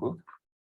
کو.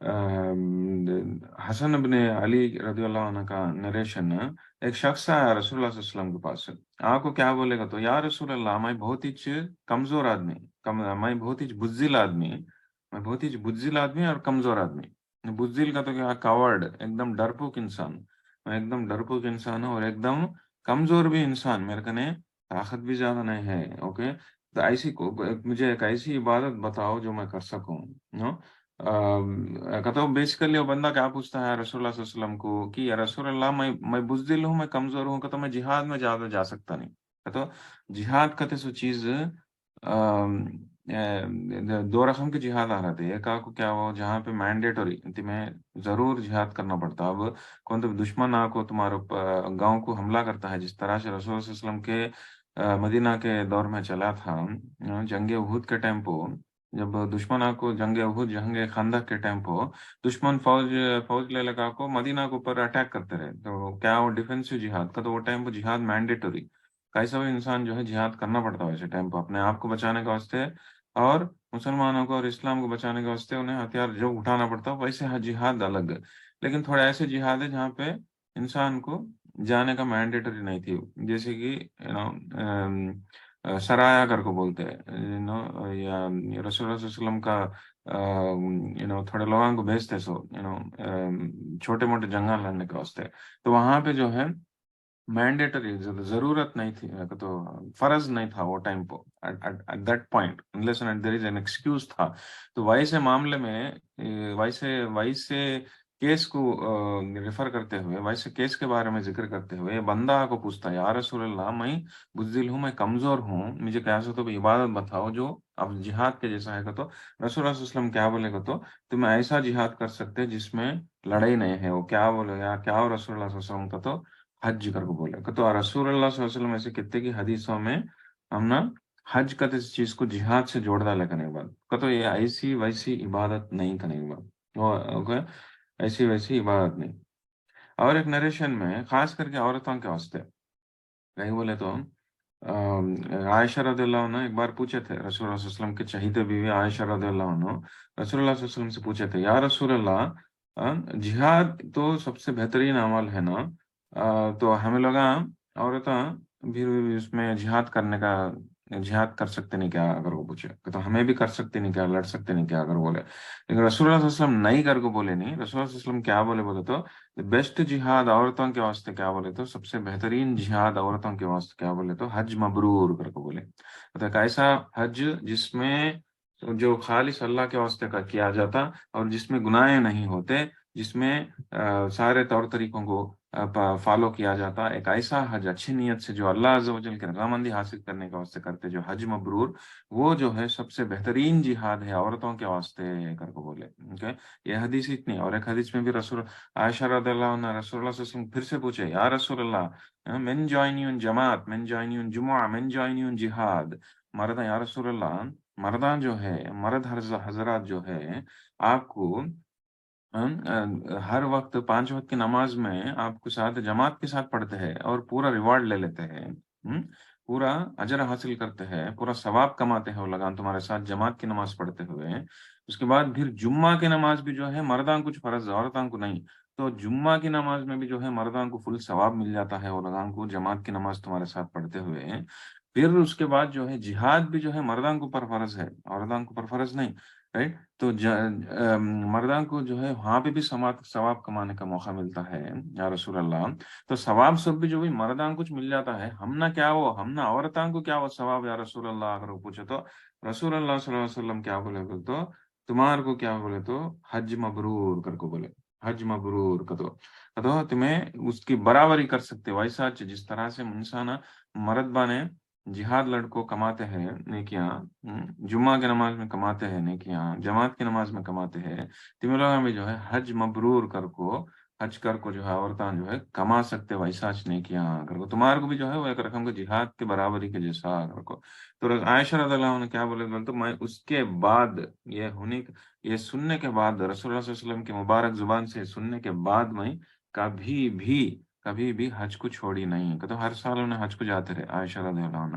حسن ابن علی رضی اللہ عنہ کا نریشن، ایک شخص آیا رسول اللہ صلی اللہ علیہ وسلم کے پاس. آپ کو کیا بولے گا تو یا رسول اللہ میں بہت ہی کمزور آدمی، میں بہت ہی بزدل آدمی، میں بہت ہی بزدل آدمی اور کمزور آدمی. بزدل کا تو کیا، کاورڈ، ایک دم ڈرپوک انسان. میں ایک دم ڈرپوک انسان ہوں اور ایک دم کمزور بھی انسان، میرے کنے طاقت بھی زیادہ نہیں ہے. اوکے، تو ایسی کو مجھے ایک ایسی عبادت بتاؤ جو میں کر سکوں. کہتا ہوں بیسیکلی وہ بندہ کیا پوچھتا ہے رسول اللہ صلی اللہ علیہ وسلم کو کہ یا رسول اللہ میں بزدل ہوں، میں کمزور ہوں، کہتا میں جہاد میں زیادہ جا سکتا نہیں. کہتا جہاد کہتے سو چیز دو رقم کے جہاد آ رہے تھے. ایک آپ کو کیا ہو جہاں پہ مینڈیٹوری تمہیں ضرور جہاد کرنا پڑتا. اب کون تو دشمن آ کو تمہارے گاؤں کو حملہ کرتا ہے، جس طرح سے رسول اللہ صلی اللہ علیہ وسلم کے مدینہ کے دور میں چلا تھا. جنگ احد کے ٹائم پہ جب دشمن آ کو جنگ احد، جنگ خندق کے ٹائم پہ دشمن فوج لے لگا کو مدینہ کے اوپر اٹیک کرتے رہے، تو کیا وہ ڈیفینسو جہاد کا، تو وہ ٹائم پہ جہاد مینڈیٹوری کیسا بھی انسان جو ہے جہاد کرنا پڑتا ہے ویسے ٹائم پہ اپنے آپ کو بچانے کے واسطے، اور مسلمانوں کو اور اسلام کو بچانے کے واسطے انہیں ہتھیار جو اٹھانا پڑتا ہے. ویسے جہاد الگ ہے، لیکن تھوڑے ایسے جہاد ہے جہاں پہ انسان کو جانے کا مینڈیٹری نہیں تھی. جیسے کہ سرایا کر کو بولتے ہیں، یا رسول اللہ صلی اللہ علیہ وسلم کا تھوڑے لوگوں کو بھیجتے سو چھوٹے موٹے جنگل لڑنے کے واسطے. تو وہاں پہ جو ہے مینڈیٹری ضرورت نہیں تھی، تو فرض نہیں تھا وہ ٹائم پہ at that point unless and there is an excuse تھا. تو ویسے معاملے میں ویسے کیس کو ریفر کرتے ہوئے، ویسے کیس کے بارے میں ذکر کرتے ہوئے بندہ کو پوچھتا ہے یا رسول اللہ میں بزدل ہوں، میں کمزور ہوں، مجھے کیسا تو عبادت بتاؤ جو اب جہاد کے جیسا ہے. کہ تو رسول اللہ صلی اللہ علیہ وسلم کیا بولے گا تو تم ایسا جہاد کر سکتے جس میں لڑائی نہیں ہے. وہ کیا بولے گا، کیا ہو رسول اللہ صلی اللہ علیہ وسلم کا تو حج کر کو بولے. کہ تو رسول اللہ صلی اللہ علیہ وسلم ایسے کتنے کی حدیثوں میں ہم نا حج کا اس چیز کو جہاد سے جوڑ ڈالا کرنے کے بعد. کہ تو یہ ایسی ویسی عبادت نہیں کرنے کے بعد، ایسی ویسی عبادت نہیں. اور ایک نریشن میں خاص کر کے عورتوں کے واسطے کہیں بولے تو عائشہ رضی اللہ عنہ ایک بار پوچھے تھے رسول اللہ صلی اللہ علیہ وسلم کے چہیتے بیوی عائشہ رضی اللہ عنہ رسول اللہ صلی اللہ علیہ وسلم سے پوچھے تھے یا رسول اللہ جہاد تو سب سے بہترین عمل ہے نا، تو ہمیں لگا عورتیں بھی اس میں جہاد کرنے کا جہاد کر سکتے نہیں کیا، اگر وہ پوچھے کہ تو ہمیں بھی کر سکتے نہیں کیا، لڑ سکتے نہیں کیا اگر بولے. لیکن رسول اللہ صلی اللہ علیہ وسلم نہیں کر کو بولے نہیں. رسول اللہ صلی اللہ علیہ وسلم کیا بولے تو بیسٹ جہاد عورتوں کے واسطے کیا بولے تو سب سے بہترین جہاد عورتوں کے واسطے کیا بولے تو حج مبرور کر کے بولے. تو ایک ایسا حج جس میں جو خالص اللہ کے واسطے کا کیا جاتا اور جس میں گناہیں نہیں ہوتے، جس میں سارے طور طریقوں کو فالو کیا جاتا. ایک ایسا حج اچھی نیت سے جو اللہ عز و جل کی رضامندی حاصل کرنے کے واسطے کرتے، جو حج مبرور، وہ جو ہے سب سے بہترین جہاد ہے عورتوں کے واسطے کر کے بولے. یہ حدیث اتنی. اور ایک حدیث میں بھی رسول عائشہ رضی اللہ عنہ رسول اللہ صلی اللہ علیہ وسلم پھر سے پوچھے یا رسول اللہ من جوائنیون جماعت، من جوائنیون جمعہ، من جوائنیون جہاد. مردان یا رسول اللہ، مردان جو ہے، مرد حضرات جو ہے آپ کو ہر وقت 5 وقت کی نماز میں آپ کو ساتھ جماعت کے ساتھ پڑھتے ہیں اور پورا ریوارڈ لے لیتے ہیں، پورا اجر حاصل کرتے ہیں، پورا ثواب کماتے ہیں وہ لگان تمہارے ساتھ جماعت کی نماز پڑھتے ہوئے. اس کے بعد پھر جمعہ کی نماز بھی جو ہے مردان کچھ فرض ہے عورتوں کو نہیں، تو جمعہ کی نماز میں بھی جو ہے مردان کو فل ثواب مل جاتا ہے وہ لگان کو جماعت کی نماز تمہارے ساتھ پڑھتے ہوئے. پھر اس کے بعد جو ہے جہاد بھی جو ہے مردان کو پر فرض ہے، عورتوں کو پر فرض نہیں، رائٹ. تو مردان کو جو ہے وہاں پہ بھی ثواب کمانے کا موقع ملتا ہے یا رسول اللہ. تو ثواب سب بھی جو بھی مردان کچھ مل جاتا ہے، ہم نہ کیا وہ، ہم نہ عورتوں کو کیا وہ ثواب یا رسول اللہ اگر وہ پوچھے تو رسول اللہ صلی اللہ علیہ وسلم کیا بولے تو تمہار کو کیا بولے تو حج مبرور کر کو بولے. حج مبرور کا تو تمہیں اس کی برابری کر سکتے ویسا جس طرح سے انسان مرد بانے جہاد لڑکوں کماتے ہیں نیکیاں، جمعہ کی نماز میں کماتے ہیں نیکیاں، جماعت کی نماز میں کماتے ہیں، تم لوگوں میں جو ہے حج مبرور کر کو حج کر کو جو ہے عورتیں جو ہے کما سکتے ویسا نیکیاں کر کو تمہارے کو بھی جو ہے وہ ایک رقم کے جہاد کے برابری کے جیسا کر کو. تو عائشہ رضی اللہ عنہ کیا بولے تو میں اس کے بعد یہ سننے کے بعد رسول اللہ صلی اللہ علیہ وسلم کی مبارک زبان سے سننے کے بعد میں کبھی بھی حج کو چھوڑی نہیں. کہ تو ہر سال انہیں حج کو جاتے رہے عائشہ رضی اللہ عنہ.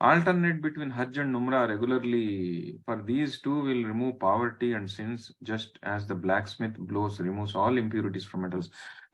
alternate between hajj and umrah regularly, for these two will remove poverty and sins just as the blacksmith blows removes all impurities from metals।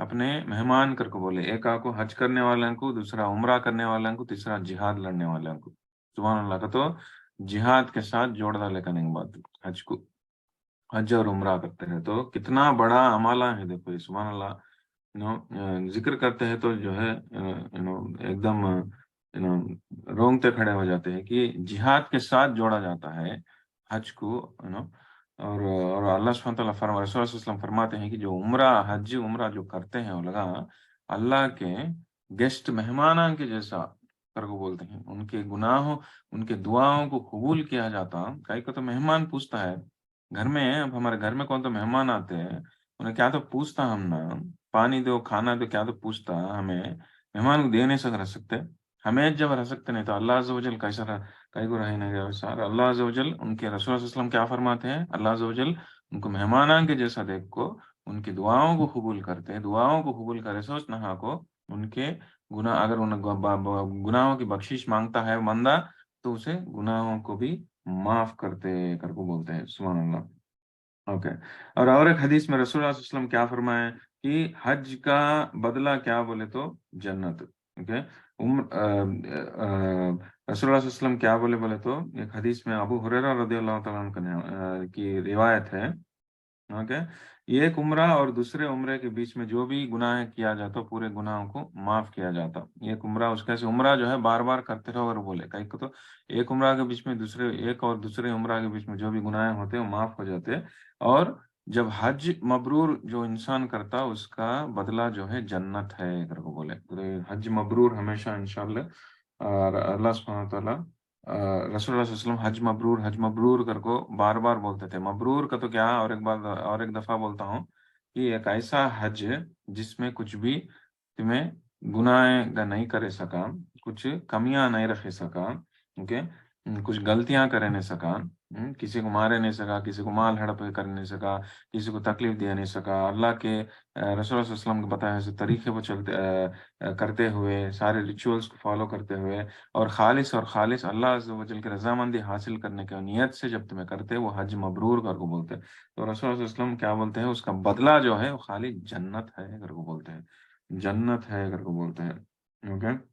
اپنے مہمان کر کو بولے، ایک کو حج کرنے والوں کو، دوسرا عمرہ کرنے والوں کو، تیسرا جہاد لڑنے والوں کو. سبحان اللہ کا تو جہاد کے ساتھ جوڑ ڈالے کرنے کی بات حج کو، حج اور عمرہ کرتے ہیں تو کتنا بڑا عمالہ ہے. دیکھو سبحان اللہ، ذکر کرتے ہیں تو جو ہے ایک دم رونگتے کھڑے ہو جاتے ہیں کہ جہاد کے ساتھ جوڑا جاتا ہے حج کو. اور اللہ سبحانہ تعالیٰ رسول اللہ صلی اللہ علیہ وسلم فرماتے ہیں کہ جو عمرہ حج عمرہ جو کرتے ہیں وہ لگا اللہ کے گیسٹ مہمانوں کے جیسا کر کو بولتے ہیں. ان کے گناہوں ان کے دعاؤں کو قبول کیا جاتا. کئی کو تو مہمان پوچھتا ہے گھر میں، اب ہمارے گھر میں کون تو مہمان آتے ہیں انہیں کیا تو پوچھتا ہم نا پانی دو کھانا دو، کیا تو پوچھتا ہمیں مہمان کو دے نہیں رہ سکتے، ہمیں جب رہ سکتے نہیں تو اللہ عز و جل کیسا کئی کو رہ نہیں گیا سر. اللہ عز و جل ان کے رسول صلی اللہ علیہ وسلم کیا فرماتے ہیں، اللہ عز و جل ان کو مہمانان کے جیسا دیکھ کو ان کی دعاؤں کو قبول کرتے ہیں. دعاؤں کو قبول کرے سوچ نہ کو ان کے گناہ، اگر ان گناہوں کی بخشش مانگتا ہے بندہ تو اسے گناہوں کو بھی معاف کرتے کر کو بولتے ہیں. سبحان اللہ. اوکے. اور ایک حدیث میں رسول اللہ صلی اللہ علیہ وسلم کیا فرمائے کہ حج کا بدلہ کیا بولے تو جنت. اوکے. رسول اللہ صلی اللہ علیہ وسلم کیا بولے تو ایک حدیث میں ابو ہریرہ رضی اللہ تعالیٰ عنہ کی روایت ہے. اوکے. ایک عمرہ اور دوسرے عمرے کے بیچ میں جو بھی گناہ کیا جاتا پورے گناہوں کو معاف کیا جاتا. ایک عمرہ اس کا عمرہ جو ہے بار بار کرتے رہو. اور بولے کہیں کو تو ایک عمرہ کے بیچ میں ایک اور دوسرے عمرہ کے بیچ میں جو بھی گناہ ہوتے ہیں وہ معاف ہو جاتے. اور جب حج مبرور جو انسان کرتا اس کا بدلہ جو ہے جنت ہے اگر کو بولے تو حج مبرور ہمیشہ انشاءاللہ. اور اللہ سبحانہ تعالیٰ رسول اللہ صلی اللہ علیہ وسلم حج مبرور کر کو بار بار بولتے تھے. مبرور کا تو کیا، اور ایک بار اور ایک دفعہ بولتا ہوں کہ ایک ایسا حج جس میں کچھ بھی تمہیں گناہ کا نہیں کرے سکا، کچھ کمیاں نہیں رکھے سکا. اوکے. کچھ غلطیاں کرے نہیں سکا، کسی کو مارے نہیں سکا، کسی کو مال ہڑپ کر نہیں سکا، کسی کو تکلیف دے نہیں سکا. اللہ کے رسول اللہ صلی اللہ علیہ وسلم کو بتایا ایسے طریقے پر چلتے کرتے ہوئے، سارے ریچولس کو فالو کرتے ہوئے، اور خالص اللہ عز و جل کی رضامندی حاصل کرنے کی نیت سے جب تمہیں کرتے وہ حج مبرور کر کو بولتے. تو رسول اللہ صلی اللہ علیہ وسلم کیا بولتے ہیں اس کا بدلہ جو ہے وہ خالی جنت ہے کر کو بولتے ہیں. جنت ہے کر کو بولتے ہیں. اوکے.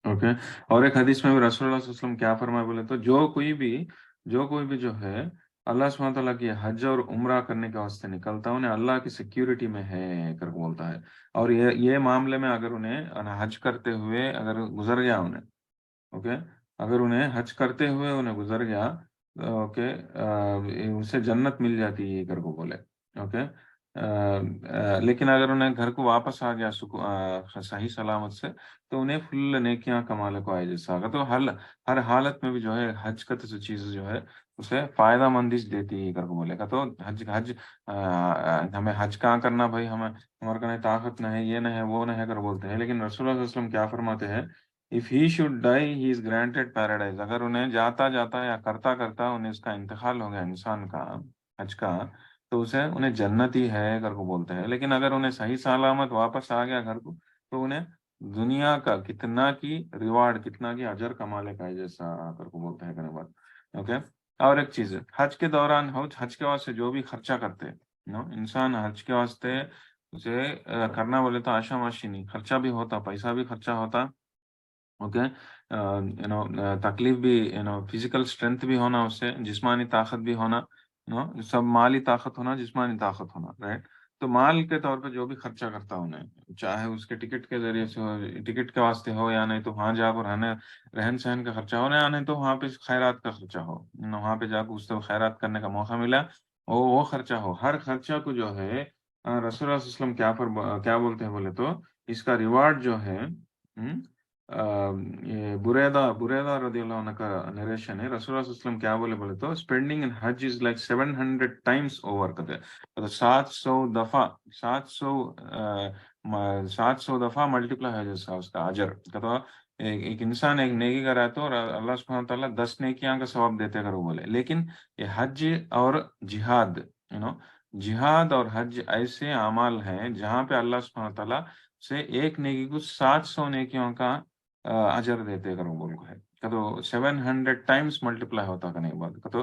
اوکے. اور ایک حدیث میں بھی رسول اللہ صلی اللہ علیہ وسلم کیا فرمائے بولے تو جو کوئی بھی جو ہے اللہ سبحانہ تعالیٰ کی حج اور عمرہ کرنے کے واسطے نکلتا انہیں اللہ کی سیکیورٹی میں ہے کر کے بولتا ہے. اور یہ معاملے میں اگر انہیں حج کرتے ہوئے اگر گزر گیا انہیں، اوکے، اگر انہیں حج کرتے ہوئے انہیں گزر گیا، اوکے، اسے جنت مل جاتی ہے کر کو بولے. اوکے. لیکن اگر انہیں گھر کو واپس آ گیا صحیح سلامت سے تو انہیں فل نیکیاں کمالے کو آئے جیسا آگا. تو ہر حالت میں بھی جو ہے حج کا تو چیز جو ہے اسے فائدہ مندی دیتی ہے کر کو بولے گا. تو حج ہمیں حج کہاں کرنا بھائی، ہمارے کو نہیں طاقت نہ ہے، یہ نہ ہے وہ نہ ہے کر بولتے ہیں. لیکن رسول اللہ صلی اللہ علیہ وسلم کیا فرماتے ہیں، if he should die he is granted paradise. اگر انہیں جاتا جاتا یا کرتا کرتا انہیں اس کا انتقال ہو گیا انسان کا حج کا تو اسے انہیں جنت ہی ہے کر کو بولتے ہیں. لیکن اگر انہیں صحیح سلامت واپس آ گیا گھر کو تو انہیں دنیا کا کتنا کی ریوارڈ، کتنا کی اجر کما لے کا جیسا کر کو بولتے ہیں کرنے بعد. اوکے. اور ایک چیز ہے حج کے دوران حج کے واسطے جو بھی خرچہ کرتے انسان حج کے واسطے اسے کرنا بولے تو آشا ماشی نہیں، خرچہ بھی ہوتا، پیسہ بھی خرچہ ہوتا. اوکے. تکلیف بھی فزیکل اسٹرینتھ بھی ہونا، اس سے جسمانی طاقت بھی ہونا، سب مالی طاقت ہونا، جسمانی طاقت ہونا، رائٹ. تو مال کے طور پہ جو بھی خرچہ کرتا انہیں، چاہے اس کے ٹکٹ کے ذریعے سے ہو، ٹکٹ کے واسطے ہو، یا نہیں تو وہاں جا کر رہن سہن کا خرچہ ہو، یا نہیں تو وہاں پہ خیرات کا خرچہ ہو، وہاں پہ جا کے اس سے خیرات کرنے کا موقع ملا، وہ خرچہ ہو. ہر خرچہ کو جو ہے رسول اللہ صلی اللہ علیہ وسلم کیا بولتے ہیں بولے تو اس کا ریوارڈ جو ہے، یہ بریدہ رضی اللہ عنہ کا نریشن ہے. رسول اللہ صلی اللہ علیہ وسلم کیا بولے تو spending in Hajj is like 700 Times over کرتے. 700 دفعہ 700 دفعہ ملٹیپلائی ہو جیسا اس کا اجر. تو ایک انسان ایک نیکی کر رہا ہے تو اور اللہ سبحانہ تعالیٰ 10 نیکیاں کا ثواب دیتے اگر وہ بولے. لیکن یہ حج اور جہاد جہاد اور حج ایسے اعمال ہیں جہاں پہ اللہ سبحانہ تعالیٰ سے ایک نیکی کو 700 نیکیوں کا اجر دیتے کرو بول کو ہے. تو 700 ٹائمس ملٹیپلائی ہوتا کرنے کے بعد تو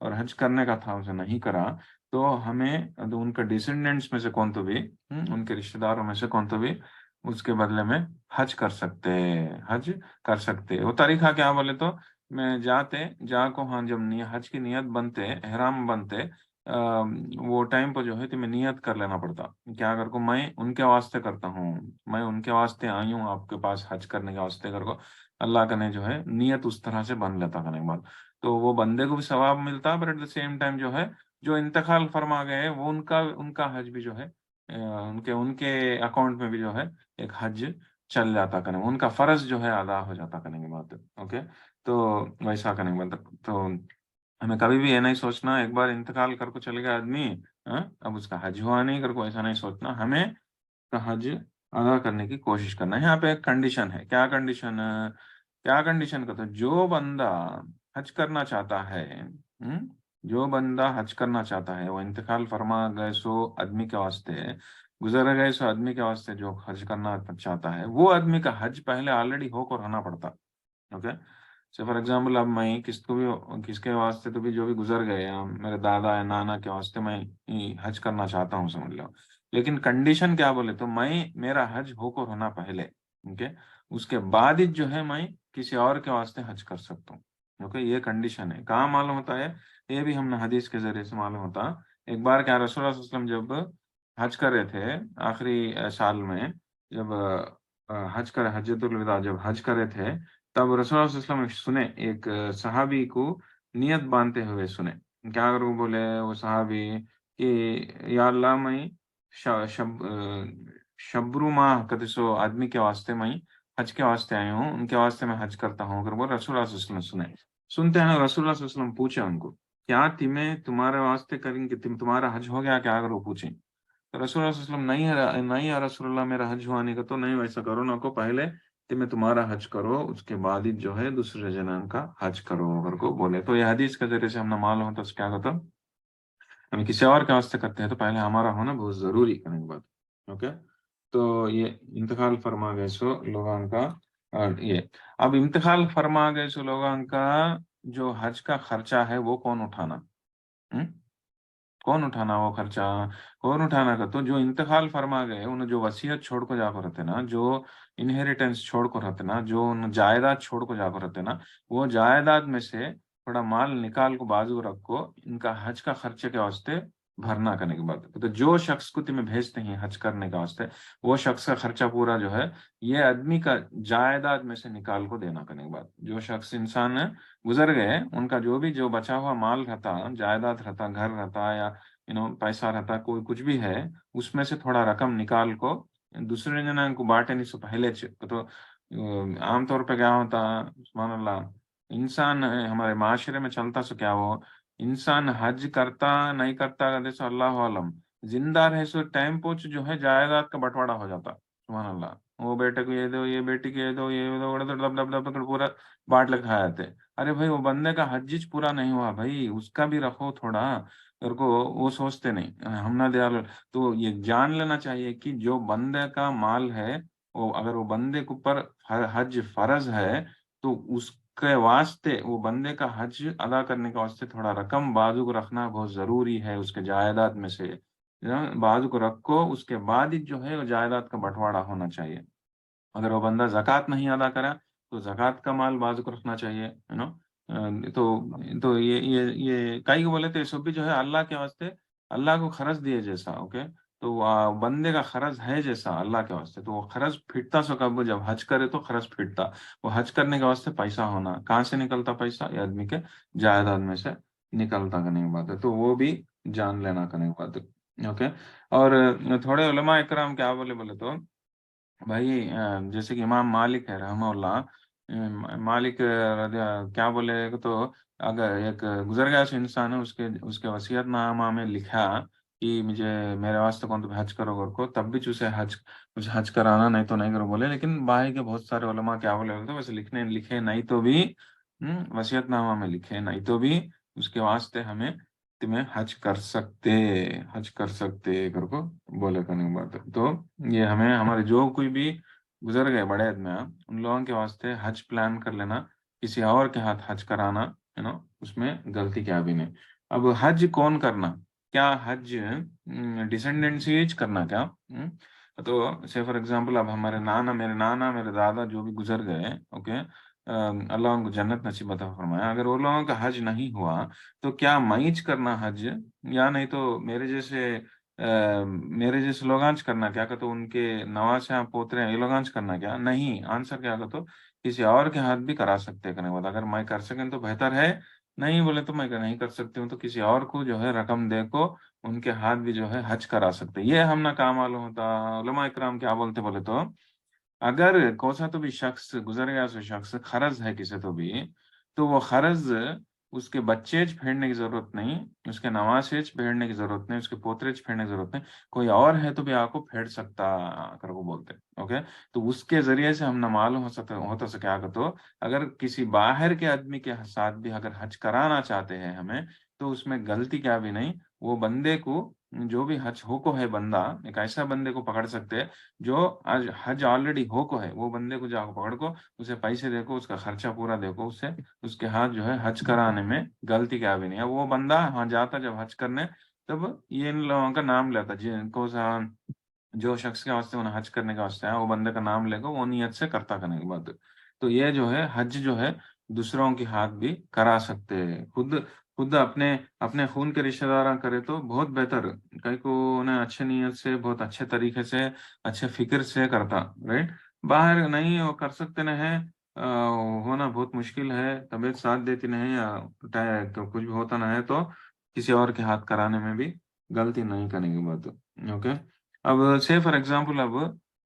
اور حج کرنے کا تھا اسے نہیں کرا، تو ہمیں تو ان کے ڈسینڈنٹس میں سے کون تو بھی ان کے رشتہ داروں میں سے کون تو بھی اس کے بدلے میں حج کر سکتے، حج کر سکتے۔ وہ طریقہ کیا بولے تو میں جا کو ہاں جب حج کی نیت بنتے، احرام بنتے، وہ ٹائم پہ جو ہے تو میں نیت کر لینا پڑتا کیا اگر کو میں ان کے واسطے کرتا ہوں، میں ان کے واسطے آئی ہوں آپ کے پاس حج کرنے کے واسطے، اگر کو اللہ کا نے جو ہے نیت اس طرح سے بن لیتا کرنے کے بعد تو وہ بندے کو بھی ثواب ملتا، پر ایٹ دا سیم ٹائم جو ہے جو انتقال فرما گئے وہ ان کا حج بھی جو ہے ان کے اکاؤنٹ میں بھی جو ہے ایک حج چل جاتا کرنے، ان کا فرض جو ہے ادا ہو جاتا کرنے کے بعد، اوکے۔ تو ویسا کرنے کے بعد تو ہمیں کبھی بھی یہ نہیں سوچنا ایک بار انتقال کر کو چل گیا آدمی، اب اس کا حج ہوا نہیں کر کو ایسا نہیں سوچنا، ہمیں کا حج ادا کرنے کی کوشش کرنا ہے۔ یہاں پہ ایک کنڈیشن ہے، کیا کنڈیشن؟ کیا کنڈیشن کا تو جو بندہ حج کرنا چاہتا ہے، جو بندہ حج کرنا چاہتا ہے وہ انتقال فرما گئے سو آدمی کے واسطے، گزر گئے سو آدمی کے واسطے جو حج کرنا چاہتا ہے وہ آدمی کا حج پہلے آلریڈی ہو کر ہونا پڑتا، اوکے۔ فار ایگزامپل اب میں کس کے واسطے تو بھی جو بھی گزر گئے یا میرے دادا یا نانا کے واسطے میں حج کرنا چاہتا ہوں سمجھ لو، لیکن کنڈیشن کیا بولے تو میرا حج ہو کر ہونا پہلے، اوکے، اس کے بعد ہی جو ہے میں کسی اور کے واسطے حج کر سکتا ہوں، اوکے، یہ کنڈیشن ہے۔ کہاں معلوم ہوتا ہے؟ یہ بھی ہم نے حدیث کے ذریعے سے معلوم ہوتا۔ ایک بار کیا رسول اللہ صلی اللہ علیہ وسلم جب حج کر رہے تھے آخری سال میں، جب حج کر حجۃ الوداع جب حج کر رہے تھے، تب رسول اللہ صلی اللہ علیہ وسلم سنے ایک صحابی کو نیت باندھتے ہوئے سنے، کیا اگر وہ بولے وہ صحابی کہ یا اللہ میں شبرو ماہ کدسو آدمی کے واسطے میں حج کے واسطے آئے ہوں، ان کے واسطے میں حج کرتا ہوں، اگر وہ رسول اللہ صلی اللہ علیہ وسلم سنے سنتے ہیں، رسول اللہ صلی اللہ علیہ وسلم پوچھے ان کو کیا تمہارے واسطے کریں کہ تمہارا حج ہو گیا کیا، اگر وہ پوچھیں تو رسول اللہ صلی اللہ علیہ وسلم نہیں ہے رسول اللہ میرا حج ہوا نہیں کا، تو نہیں ویسا کرو نہ کو پہلے تمہیں تمہارا حج کرو، اس کے بعد ہی جو ہے دوسرے جنان کا حج کرو اگر کو بولے تو۔ یہ حدیث کے ذریعے سے ہم نے معلوم ہوتا کیا ہوتا ہمیں کسی اور کے واسطے کرتے ہیں تو پہلے ہمارا ہونا بہت ضروری کرنے کے بعد، اوکے۔ تو یہ انتقال فرما گئے سو لوگوں کا، اور یہ اب انتقال فرما گئے سو لوگوں کا جو حج کا خرچہ ہے وہ کون اٹھانا؟ کون اٹھانا وہ خرچہ؟ کون اٹھانا کا تو جو انتقال فرما گئے انہیں جو وصیت چھوڑ کو جا کر رہتے نا، جو انہیریٹنس چھوڑ کر رہتے نا، جو جائیداد چھوڑ کو جا کر رہتے نا، وہ جائیداد میں سے تھوڑا مال نکال کو بازو رکھ کو ان کا حج کا خرچے کے واسطے بھرنا کرنے کے بعد، تو جو شخص کو تمہیں بھیجتے ہیں حج کرنے کے واسطے وہ شخص کا خرچہ پورا جو ہے یہ آدمی کا جائیداد میں سے نکال کو دینا کرنے کے بعد، جو شخص انسان گزر گئے ان کا جو بھی جو بچا ہوا مال رہتا، جائیداد رہتا، گھر رہتا یا پیسہ رہتا، کوئی کچھ بھی ہے، اس میں سے تھوڑا رقم نکال کو دوسرے جنا کو بانٹے نہیں سو پہلے تو عام طور پہ کیا ہوتا سبحان اللہ، انسان ہمارے معاشرے میں چلتا سو کیا وہ انسان حج کرتا نہیں کرتا جیسے اللہ عالم، زندہ رہے سو ٹائم پوچھ جو ہے جائیداد کا بٹواڑا ہو جاتا سبحان اللہ، وہ بیٹے کو یہ دو، یہ بیٹی کو یہ دو، یہ دو، ڈب ڈب ڈب پورا بانٹ لے کھا جاتے۔ ارے بھائی وہ بندے کا حج پورا نہیں ہوا بھائی، اس کا بھی رکھو تھوڑا، اور کو وہ سوچتے نہیں ہم نہ دیا، تو یہ جان لینا چاہیے کہ جو بندے کا مال ہے وہ اگر وہ بندے کے اوپر حج فرض ہے تو اس کے واسطے وہ بندے کا حج ادا کرنے کے واسطے تھوڑا رقم بازو کو رکھنا بہت ضروری ہے، اس کے جائیداد میں سے بازو کو رکھو، اس کے بعد ہی جو ہے وہ جائیداد کا بٹواڑا ہونا چاہیے۔ اگر وہ بندہ زکوٰۃ نہیں ادا کرا تو زکوٰۃ کا مال بازو کو رکھنا چاہیے، تو یہ کئی کو بولے تو یہ سب بھی جو ہے اللہ کے واسطے اللہ کو خرچ دیے جیسا، اوکے، تو بندے کا خرچ ہے جیسا اللہ کے واسطے، تو وہ خرچ پھٹتا سو کب جب حج کرے تو خرچ پھٹتا، وہ حج کرنے کے واسطے پیسہ ہونا کہاں سے نکلتا پیسہ، یہ آدمی کے جائیداد میں سے نکلتا کرنے کی بات ہے، تو وہ بھی جان لینا کرنے کی بات ہے، اوکے۔ اور تھوڑے علماء اکرام کیا بولے تو بھائی جیسے کہ امام مالک ہے رحمہ اللہ، مالک کیا بولے تو اگر ایک گزر گیا سو انسان ہے اس کے وصیت نامہ میں لکھا کہ مجھے میرے واسطے کون تو حج کرو گھر کو، تب بھی اسے کچھ حج کرانا نہیں تو نہیں کرو بولے، لیکن باہر کے بہت سارے علماء کیا بولے تو ویسے لکھے نہیں تو بھی وصیت نامہ میں لکھے نہیں تو بھی اس کے واسطے ہمیں تمہیں حج کر سکتے کر کو بولے کرنے کی بات ہے، تو یہ ہمیں ہمارے جو کوئی بھی گزر گئے بڑے آدمی ان لوگوں کے واسطے حج پلان کر لینا، کسی اور کے ہاتھ حج کرانا اس میں غلطی کیا بھی نہیں. اب حج کون کرنا؟ کیا حج ڈسینڈنٹ سے کرنا کیا؟ تو سے فار ایگزامپل اب ہمارے میرے نانا میرے دادا جو بھی گزر گئے، اوکے، اللہ ان کو جنت نصیب عطا فرمایا، اگر وہ لوگوں کا حج نہیں ہوا تو کیا میچ کرنا حج، یا نہیں تو میرے جیسے لوگانچ کرنا کیا کہ تو ان کے نواسے پوترے ہیں یہ لوگانچ کرنا کیا نہیں؟ آنسر کیا کہ تو کسی اور کے ہاتھ بھی کرا سکتے کرنے کے بعد، اگر میں کر سکیں تو بہتر ہے، نہیں بولے تو میں نہیں کر سکتی ہوں تو کسی اور کو جو ہے رقم دے کو ان کے ہاتھ بھی جو ہے حج کرا سکتے. یہ ہم نہ کام معلوم ہوتا. علماء اکرام کیا بولتے بولے تو اگر کوسا تو بھی شخص گزر گیا سو شخص قرض ہے کسی تو وہ قرض اس کے بچے پھیرنے کی ضرورت نہیں، اس کے نواسے پھیرنے کی ضرورت نہیں، اس کے پوترے پھیرنے کی ضرورت نہیں، کوئی اور ہے تو بھی آپ کو پھیڑ سکتا کر کو بولتے. اوکے، تو اس کے ذریعے سے ہم نہ معلوم ہوتا سے کیا کہ تو اگر کسی باہر کے آدمی کے ساتھ بھی اگر حج کرانا چاہتے ہیں ہمیں تو اس میں غلطی کیا بھی نہیں. وہ بندے کو جو بھی حج ہو کو ہے بندہ ایک ایسا بندے کو پکڑ سکتے جو حج آلریڈی ہو کو ہے، وہ بندے کو جا کو پکڑ کو اسے پیسے دے کو اس کا خرچہ پورا دے کو اس کے ہاتھ جو ہے حج کرانے میں غلطی کیا بھی نہیں ہے. وہ بندہ وہاں جاتا جب حج کرنے تب یہ ان لوگوں کا نام لیتا جن کو جو شخص کے واسطے انہیں حج کرنے کا واسطے ہے وہ بندے کا نام لے کو وہ نیت سے کرتا کرنے کی بات. تو یہ جو ہے حج جو ہے دوسروں کے ہاتھ بھی کرا سکتے ہیں. خود اپنے اپنے خون کے رشتہ دار کرے تو بہت بہتر، کئی کو انہیں اچھے نیت سے بہت اچھے طریقے سے اچھے فکر سے کرتا. رائٹ، باہر نہیں وہ کر سکتے نہیں، ہونا بہت مشکل ہے، طبیعت ساتھ دیتی نہیں یا کچھ بھی ہوتا نہ ہے تو کسی اور کے ہاتھ کرانے میں بھی غلطی نہیں کرنے کی بات. اوکے، اب سے فار ایگزامپل اب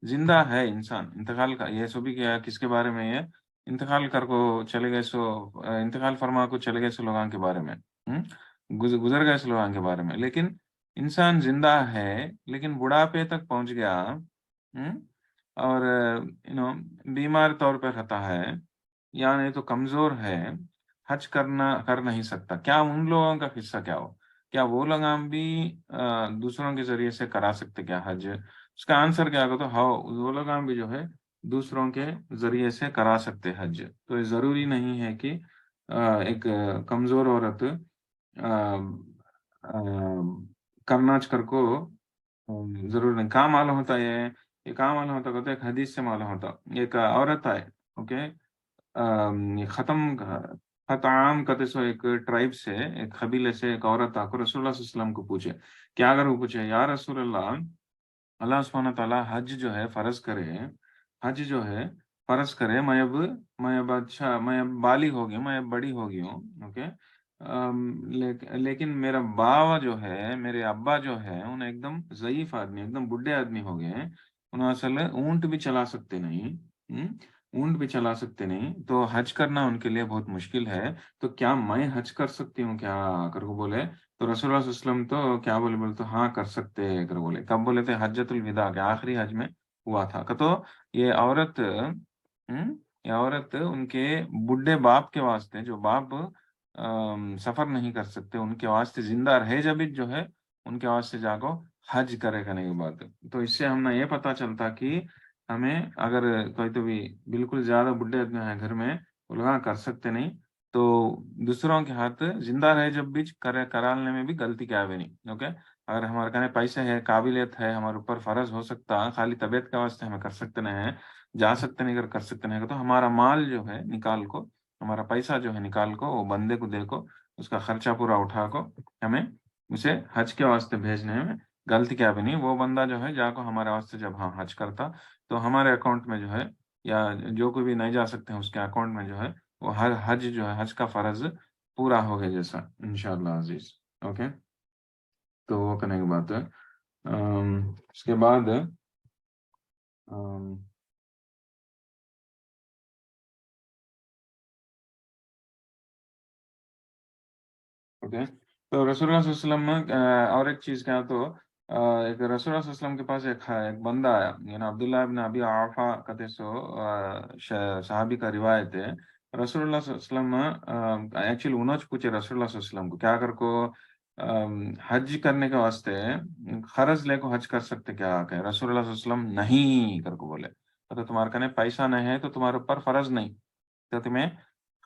زندہ ہے انسان انتقال کا یہ سو بھی کیا کس کے بارے میں یہ انتقال کر کو چلے گئے سو انتقال فرما کو چلے گئے سو لوگوں کے بارے میں، گزر گئے سو لوگوں کے بارے میں. لیکن انسان زندہ ہے لیکن بڑھاپے تک پہنچ گیا، اور بیمار طور پہ رہتا ہے یا نہیں تو کمزور ہے، حج کر نہیں سکتا، کیا ان لوگوں کا قصہ کیا ہو؟ کیا وہ لوگ ہم بھی دوسروں کے ذریعے سے کرا سکتے کیا حج؟ اس کا آنسر کیا تو ہاں وہ لوگ ہم بھی جو ہے دوسروں کے ذریعے سے کرا سکتے حج. تو یہ ضروری نہیں ہے کہ ایک کمزور عورت کرنا کر کو ضرور نہیں. کہاں معلوم ہوتا یہ کہاں معلوم ہوتا کہتے ایک حدیث سے معلوم ہوتا. ایک عورت ہے، اوکے، ختم خطعام کہتے سو ایک ٹرائب سے ایک قبیلے سے ایک عورت آ کو رسول اللہ صلی اللہ علیہ وسلم کو پوچھے. کیا اگر وہ پوچھے یا رسول اللہ، اللہ سبحانہ تعالیٰ حج جو ہے فرض کرے، حج جو ہے فرض کرے، میں اب اچھا میں اب بالغ ہو گیا، میں اب بڑی ہو گئی ہوں، اوکے، لیکن میرا باوا جو ہے میرے ابا جو ہے انہیں ایک دم ضعیف آدمی ایک دم بڈھے آدمی ہو گئے ہیں، انہوں اصل اونٹ بھی چلا سکتے نہیں، اونٹ بھی چلا سکتے نہیں، تو حج کرنا ان کے لیے بہت مشکل ہے. تو کیا میں حج کر سکتی ہوں کیا کر کو بولے تو رسول اللہ صلی اللہ علیہ وسلم تو کیا بولے تو ہاں کر سکتے کر بولے. کب بولے تھے؟ حجۃ الوداع کے آخری حج میں ہوا تھا کہ تو یہ عورت یہ عورت ان کے بڈھے باپ کے واسطے جو باپ سفر نہیں کر سکتے ان کے واسطے زندہ رہے جب جو ہے ان کے واسطے جاگو حج کرے کرنے کی بات. تو اس سے ہم نے یہ پتا چلتا کہ ہمیں اگر کوئی تو بھی بالکل زیادہ بڈھے آدمی ہیں گھر میں وہ لوگ کر سکتے نہیں تو دوسروں کے ہاتھ زندہ رہے جب بھی کرانے میں بھی غلطی کیا بھی نہیں. اوکے، اگر ہمارے کہنے پیسے ہے قابلیت ہے ہمارے اوپر فرض ہو سکتا خالی طبیعت کے واسطے ہمیں کر سکتے نہیں ہیں، جا سکتے نہیں کر سکتے نہیں تو ہمارا مال جو ہے نکال کو ہمارا پیسہ جو ہے نکال کو وہ بندے کو دے کو اس کا خرچہ پورا اٹھا کو ہمیں اسے حج کے واسطے بھیجنے میں غلطی کیا بھی نہیں. وہ بندہ جو ہے جا کو ہمارے واسطے جب ہاں حج کرتا تو ہمارے اکاؤنٹ میں جو ہے یا جو کوئی بھی نہیں جا سکتے ہیں اس کے اکاؤنٹ میں جو ہے وہ ہر حج جو ہے حج کا فرض پورا ہو گیا جیسا انشاءاللہ عزیز. اوکے، تو وہ کرنے کی بات ہے. اس کے بعد اوکے، تو رسول اللہ صلی اللہ علیہ وسلم اور ایک چیز کیا تو ایک رسول اللہ صلی اللہ علیہ وسلم کے پاس ایک بندہ آیا یعنی عبداللہ ابن ابی عوفہ کہتے سو صحابی کا روایت ہے. رسول اللہ صلی اللہ علیہ وسلم ایکچولی انہوں نے پوچھے رسول اللہ صلی اللہ علیہ وسلم کو کیا کر کو حج کرنے کے واسطے قرض لے کو حج کر سکتے کیا کہ رسول اللہ صلی اللہ علیہ وسلم نہیں کر کو بولے تو تمہارے کنے پیسہ نہیں ہے تو تمہارے اوپر فرض نہیں تو تمہیں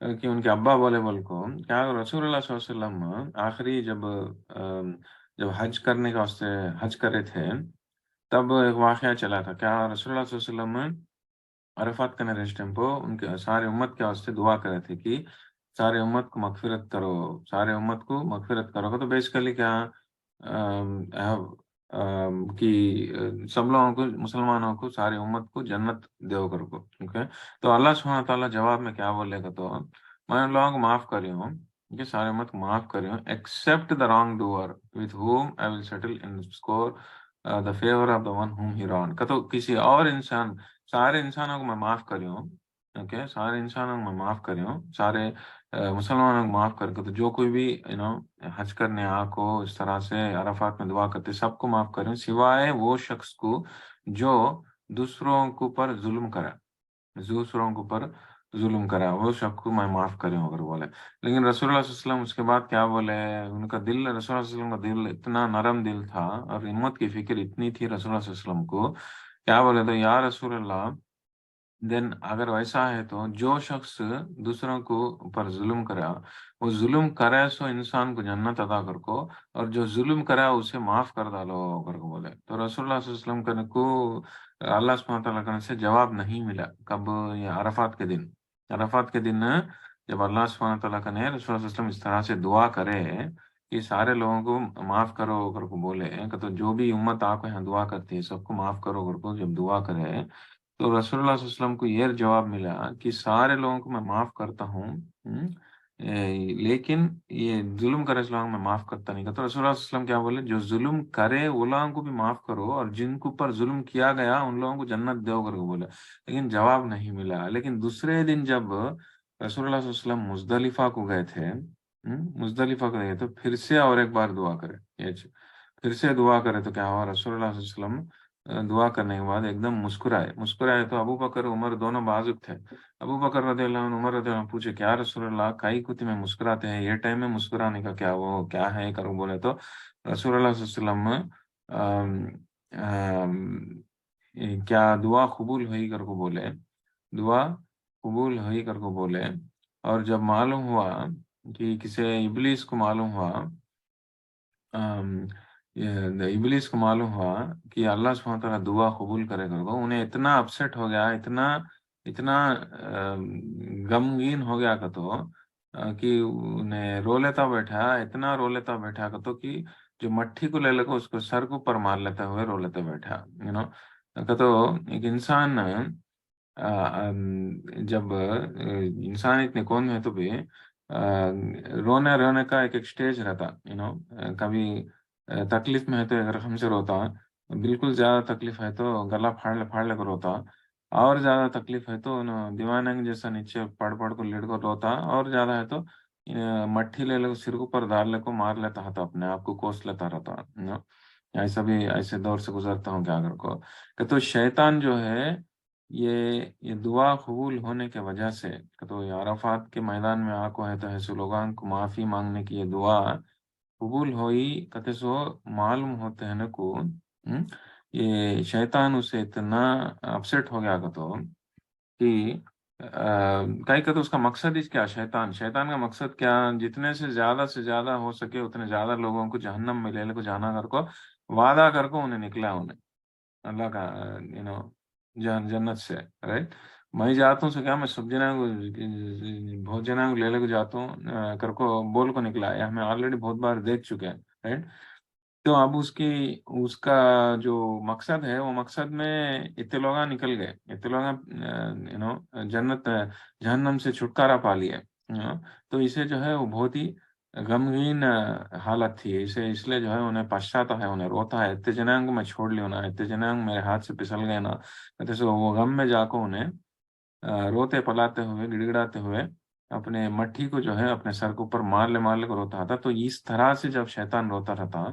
کہ ان کے ابا بولے بول کو کیا رسول اللہ صلی اللہ علیہ وسلم آخری جب حج کرنے کا واسطے حج کر رہے تھے، تب ایک واقعہ چلا تھا. کیا رسول اللہ صلی اللہ علیہ وسلم عرفات کرنے رہے اس ٹائم پہ ان کے سارے امت کے واسطے دعا کرے تھے کہ سارے امت کو مغفرت کرو، سارے امت کو مغفرت کرو گا. تو بیسیکلی کیا کہ سب لوگوں کو، مسلمانوں کو، ساری امت کو جنت دیو کر کو. اوکے، تو اللہ سبحانہ تعالیٰ جواب میں کیا بولے گا تو میں ان لوگوں کو معاف کری ہوں، کہ سارے امت کو معاف کری ہوں except the wrong door with home I will settle in score the favour of the one home he ran. کہ تو کسی اور انسان، سارے انسانوں کو میں معاف کری ہوں. اوکے، سارے انسانوں کو میں معاف کری ہوں، سارے مسلمانوں کو معاف کر کے. تو جو کوئی بھی حج کرنے کو اس طرح سے عرفات میں دعا کرتے سب کو معاف کریں سوائے وہ شخص کو جو دوسروں کو پر ظلم کرا، دوسروں کو پر ظلم کرا، وہ شخص کو میں معاف کروں اگر بولے. لیکن رسول اللہ صلی اللہ علیہ وسلم اس کے بعد کیا بولے؟ ان کا دل، رسول اللہ صلی اللہ علیہ وسلم کا دل اتنا نرم دل تھا اور امت کی فکر اتنی تھی رسول اللہ صلی اللہ علیہ وسلم کو. کیا بولے تو یا رسول اللہ، دین اگر ویسا ہے تو جو شخص دوسروں کو اوپر ظلم کرا، وہ ظلم کرے سو انسان کو جنت ادا کر کو، اور جو ظلم کرا اسے معاف کر ڈالو کر کو بولے. تو رسول اللہ صلی اللہ علیہ وسلم کرنے کو اللہ سبحانہ تعالیٰ کرنے سے جواب نہیں ملا. کب؟ یہ عرفات کے دن. عرفات کے دن جب اللہ سبحانہ تعالیٰ کا نے رسول اللہ صلی اللہ علیہ وسلم اس طرح سے دعا کرے کہ سارے لوگوں کو معاف کرو کر کو بولے کہ تو جو بھی امت آپ یہاں دعا کرتی ہے سب کو معاف کرو کر کو جب دعا کرے، تو رسول اللہ صلی اللہ علیہ وسلم کو یہ جواب ملا کہ سارے لوگوں کو میں معاف کرتا ہوں، لیکن یہ ظلم کرے اس لوگوں میں معاف کرتا نہیں. تو رسول اللہ صلی اللہ علیہ وسلم کیا بولے؟ جو ظلم کرے وہ لوگوں کو بھی معاف کرو، اور جن کو پر ظلم کیا گیا ان لوگوں کو جنت دو کر کے بولے. لیکن جواب نہیں ملا. لیکن دوسرے دن جب رسول اللہ صلی اللہ علیہ وسلم مزدلفہ کو گئے تھے، مزدلفہ کو گئے تو پھر سے اور ایک بار دعا کرے، پھر سے دعا کرے. تو کیا ہوا؟ رسول اللہ صلی اللہ علیہ وسلم دعا کرنے کے بعد ایک دم مسکرائے. تو ابو بکر عمر دونوں بازک تھے. ابو بکر رضی اللہ عنہ، عمر رضی اللہ عنہ پوچھے کیا رسول اللہ کئی کتی میں مسکراتے ہیں، یہ ٹائم میں مسکرانے کا کیا وہ کیا ہے کرو بولے. تو رسول اللہ صلی اللہ علیہ وسلم کیا دعا قبول ہوئی کر کو بولے، دعا قبول ہوئی کر کو بولے. اور جب معلوم ہوا کہ کسی ابلیس کو معلوم ہوا، ابلیس کو معلوم ہوا کہ اللہ سبحانہ تعالیٰ دعا قبول کرے کر کو، انہیں اتنا اپسیٹ ہو گیا، اتنا غمگین ہو گیا کہ تو کہ انہیں رو لیتا بیٹھا، اتنا رو لیتا بیٹھا کہ تو کہ جو مٹھی کو لے لے کو اس کو سر کو اوپر مار لیتے ہوئے رو لیتے بیٹھا. کہ تو ایک انسان جب انسان اتنے کون ہے تو بھی رونے رونے کا ایک سٹیج رہتا. کبھی تکلیف میں ہے تو ایک رقم سے روتا، بالکل زیادہ تکلیف ہے تو گلا پھاڑ لے کر روتا، اور زیادہ تکلیف ہے تو دیوانگ جیسا نیچے پڑ کو لیٹ کر روتا، اور زیادہ ہے تو مٹھی لے لے سر کو پر ڈال لے کو مار لیتا تھا، اپنے آپ کو کوس لیتا رہتا. ایسا بھی ایسے دور سے گزرتا ہوں کیا اگر کو. کہ تو شیطان جو ہے یہ دعا قبول ہونے کے وجہ سے، کہ تو یہ عرفات کے میدان میں آ کو ہے تو ایسے لوگوں کو معافی مانگنے کی یہ دعا قبول ہوئی کہتے سو معلوم ہوتے ہیں نا کو. یہ شیطان اسے اتنا اپسیٹ ہو گیا کہ تو کہ کئی کہ تو اس کا مقصد ہی کیا، شیطان کا مقصد کیا؟ جتنے سے زیادہ ہو سکے اتنے زیادہ لوگوں کو جہنم میں لے کو جانا کر کو وعدہ کر کو انہیں نکلا، انہیں اللہ کا جنت سے. رائٹ، میں جاتا ہوں سے کیا، میں سب جنا کو بہت جنا کو لے کو جاتا ہوں کر کو بول کو نکلا ہے، ہمیں آلریڈی بہت بار دیکھ چکے ہیں. رائٹ، تو اب اس کا جو مقصد ہے وہ مقصد میں اتنے لوگ نکل گئے، اتنے لوگ جہنم سے چھٹکارا پا لیا. تو اسے جو ہے وہ بہت ہی غمگین حالت تھی. اس لیے جو ہے انہیں پچھتاتا ہے، انہیں روتا ہے، اتنے جنانگ کو میں چھوڑ لیا نا، اتنے جنانگ میرے ہاتھ سے پسل گئے نا. تو وہ غم میں جا کو انہیں روتے پلاتے ہوئے گڑ گڑاتے ہوئے اپنے مٹھی کو جو ہے اپنے سر کے اوپر مار لے کو روتا تھا. تو اس طرح سے جب شیطان روتا رہتا،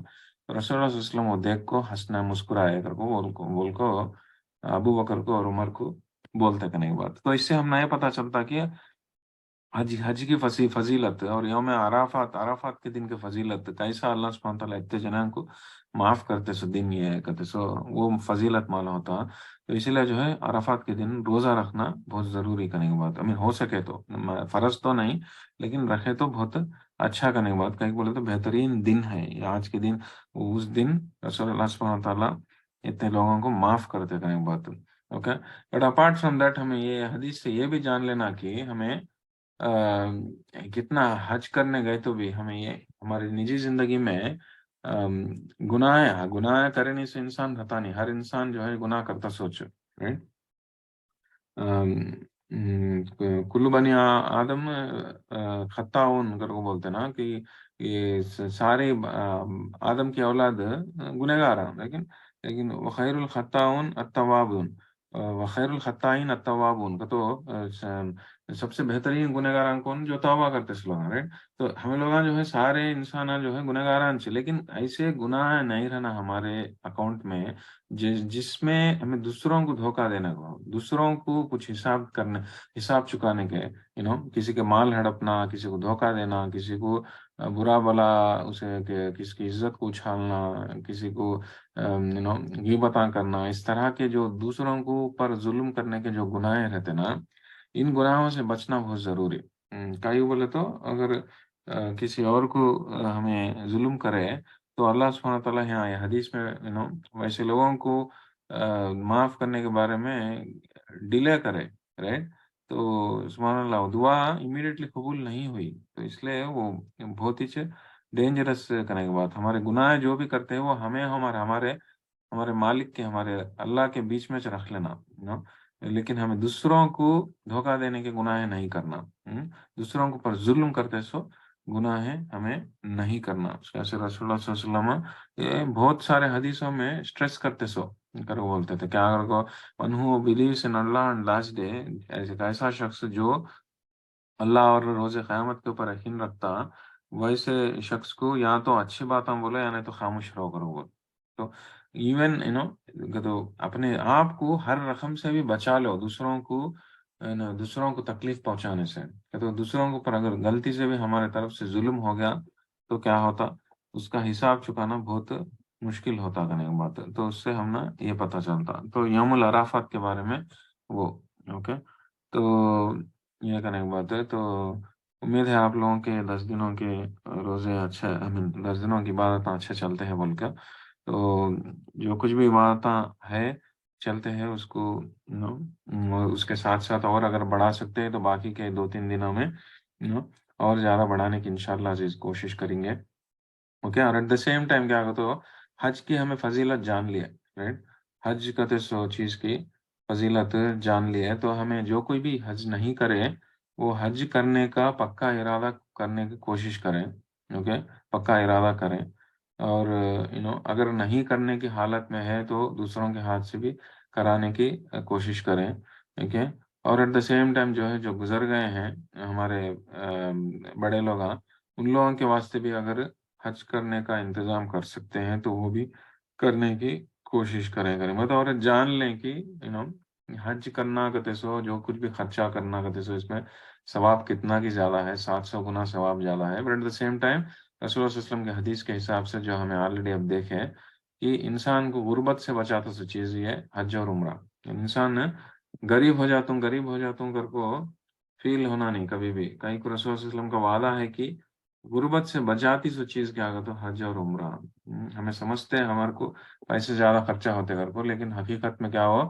رسول اللہ صلی اللہ علیہ وسلم وہ دیکھ کو ہنسنا مسکرائے کر کو بول کو ابو بکر کو اور عمر کو بولتے کرنے کے بعد. تو اس سے ہم نے یہ پتا چلتا کہ حج کی فضیلت اور یوم عرفات کے دن کی فضیلت کیسا اللہ سبحانہ تعالیٰ اتنے جنان کو معاف کرتے سو دن یہ ہے کہتے سو وہ فضیلت مالا ہوتا. تو اسی لیے جو ہے عرفات کے دن روزہ رکھنا بہت ضروری کرنے کی بات. ہو سکے تو فرض تو نہیں لیکن رکھے تو بہت اچھا کرنے کی بات. کہیں بولے تو بہترین دن ہے یہ آج کے دن. اس دن رسول اللہ سبحانہ تعالیٰ اتنے لوگوں کو معاف کرتے کرنے کی بات. Okay. But apart from that ہمیں یہ حدیث سے یہ بھی جان لینا کہ ہمیں کتنا حج کرنے گئے تو بھی ہمیں یہ ہماری نجی زندگی میں گناہ کرنے سے انسان رہتا نہیں. ہر انسان جو ہے گناہ کرتا سوچ رائٹ. کلو بنی آدم خطاؤن کر کو بولتے نا کہ یہ سارے آدم کی اولاد گنہگار ہیں لیکن وخیر الخطاؤن التوابون وخیر الخطائین التوابون کا تو سب سے بہترین گنہگاران کون جو توبہ کرتے لوگ رائٹ. تو ہمیں لوگ جو ہے سارے انسان جو ہے گنہگاران سے لیکن ایسے گناہ نہیں رہنا ہمارے اکاؤنٹ میں جس میں ہمیں دوسروں کو دھوکہ دینے کو دوسروں کو کچھ حساب چکانے کے کسی کے مال ہڑپنا کسی کو دھوکہ دینا کسی کو برا بلا اسے کہ کسی کی عزت کو اچھالنا کسی کو غیبتاں کرنا اس طرح کے جو دوسروں کو پر ظلم کرنے کے جو گناہ رہتے نا ان گناہوں سے بچنا بہت ضروری. کئی بولے تو اگر کسی اور کو ہمیں ظلم کرے تو اللہ سبحانہ تعالیٰ یہاں یہ حدیث میں ویسے لوگوں کو معاف کرنے کے بارے میں ڈیلے کرے رائٹ. تو سبحان اللہ دعا امیڈیٹلی قبول نہیں ہوئی تو اس لیے وہ بہت ہی ڈینجرس کرنے کی بات. ہمارے گناہ جو بھی کرتے ہیں وہ ہمیں ہمارے مالک کے ہمارے اللہ کے بیچ میں رکھ لینا لیکن ہمیں دوسروں کو دھوکہ دینے کے گناہ نہیں کرنا. دوسروں کو پر ظلم کرتے سو گناہ ہمیں نہیں کرنا. رسول اللہ صلی اللہ علیہ وسلم یہ بہت سارے حدیثوں میں اسٹریس کرتے سو کر بولتے تھے کیا اگر کو انہو بلیوز ان اللہ اینڈ لاسٹ ڈے ایسا شخص جو اللہ اور روز قیامت کے اوپر یقین رکھتا ویسے شخص کو یا تو اچھی باتیں بولے یا نہیں تو خاموش رہو کرو بول. تو ایون تو اپنے آپ کو ہر رقم سے بھی بچا لو دوسروں کو تکلیف پہنچانے سے. تو دوسروں کو پر اگر غلطی سے بھی ہمارے طرف سے ظلم ہو گیا تو کیا ہوتا اس کا حساب چکانا بہت مشکل ہوتا کرنے کی بات. تو اس سے ہم نا یہ پتہ چلتا. تو یوم العرفات کے بارے میں وہ اوکے. تو یہ کرنے کی بات ہے. تو امید ہے آپ لوگوں کے 10 دنوں کے روزے اچھے 10 دنوں کی عبادت اچھے چلتے ہیں بول کر. تو جو کچھ بھی عبادت ہے چلتے ہیں اس کو اس کے ساتھ ساتھ اور اگر بڑھا سکتے ہیں تو باقی کے 2-3 دنوں میں اور زیادہ بڑھانے کی انشاءاللہ عزیز کوشش کریں گے. اوکے. اور ایٹ دا سیم ٹائم کیا تو حج کی ہمیں فضیلت جان لی ہے رائٹ. حج کا تو سو چیز کی فضیلت جان لی ہے تو ہمیں جو کوئی بھی حج نہیں کرے وہ حج کرنے کا پکا ارادہ کرنے کی کوشش کریں. اوکے. پکا ارادہ کریں اور اگر نہیں کرنے کی حالت میں ہے تو دوسروں کے ہاتھ سے بھی کرانے کی کوشش کریں. اوکے. اور ایٹ دا سیم ٹائم جو ہے جو گزر گئے ہیں ہمارے بڑے لوگ ان لوگوں کے واسطے بھی اگر حج کرنے کا انتظام کر سکتے ہیں تو وہ بھی کرنے کی کوشش کریں مطلب اور جان لیں کہ حج کرنا کہتے سو جو کچھ بھی خرچہ کرنا کہتے سو اس میں ثواب کتنا کی زیادہ ہے 700 گنا ثواب زیادہ ہے. But at the same time رسول اللہ صلی اللہ علیہ وسلم کے حدیث کے حساب سے جو ہمیں آلریڈی اب دیکھے کہ انسان کو غربت سے بچاتا سو چیز یہ حج اور عمرہ. انسان غریب ہو جاتا ہوں کر کو فیل ہونا نہیں کبھی بھی. کہیں کو رسول اللہ علیہ وسلم کا وعدہ ہے کہ غربت سے بچاتی سو چیز کیا تو حج اور عمرہ. ہمیں سمجھتے ہیں ہمارے کو پیسے زیادہ خرچہ ہوتے گھر کو لیکن حقیقت میں کیا ہو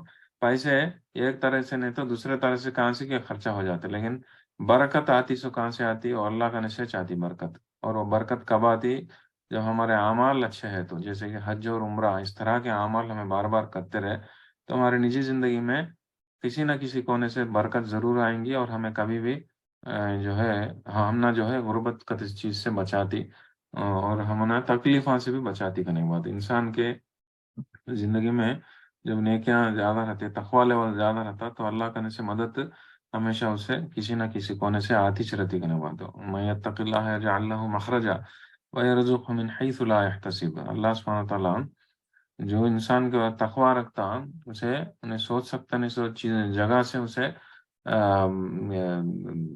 پیسے ایک طرح سے نہیں تو دوسرے طرح سے کہاں سے کیا خرچہ ہو جاتے لیکن برکت آتی سو کہاں سے آتی اور اللہ کا نشے چاہتی برکت. اور وہ برکت کب آتی جب ہمارے اعمال اچھے ہیں تو جیسے کہ حج اور عمرہ اس طرح کے اعمال ہمیں بار بار کرتے رہے تو ہماری نجی زندگی میں کسی نہ کسی کونے سے برکت ضرور آئیں گی اور ہمیں کبھی بھی جو ہے ہم نہ جو ہے غربت کا اس چیز سے بچاتی اور ہم نہ تکلیفوں سے بھی بچاتی کرنے کی بات. انسان کے زندگی میں جب نیکیاں زیادہ رہتے تقوی لیول زیادہ رہتا تو اللہ کرنے سے مدد ہمیشہ اسے کسی نہ کسی کونے سے آتی رہتی کرنے بات. میں یتق اللہ یجعل لہ مخرجا ویرزقہ من حیث لا یحتسب. اللہ سبحانہ تعالیٰ جو انسان کا تقوی رکھتا اسے انہیں سوچ سکتا نہیں سوچ چیزیں جگہ سے اسے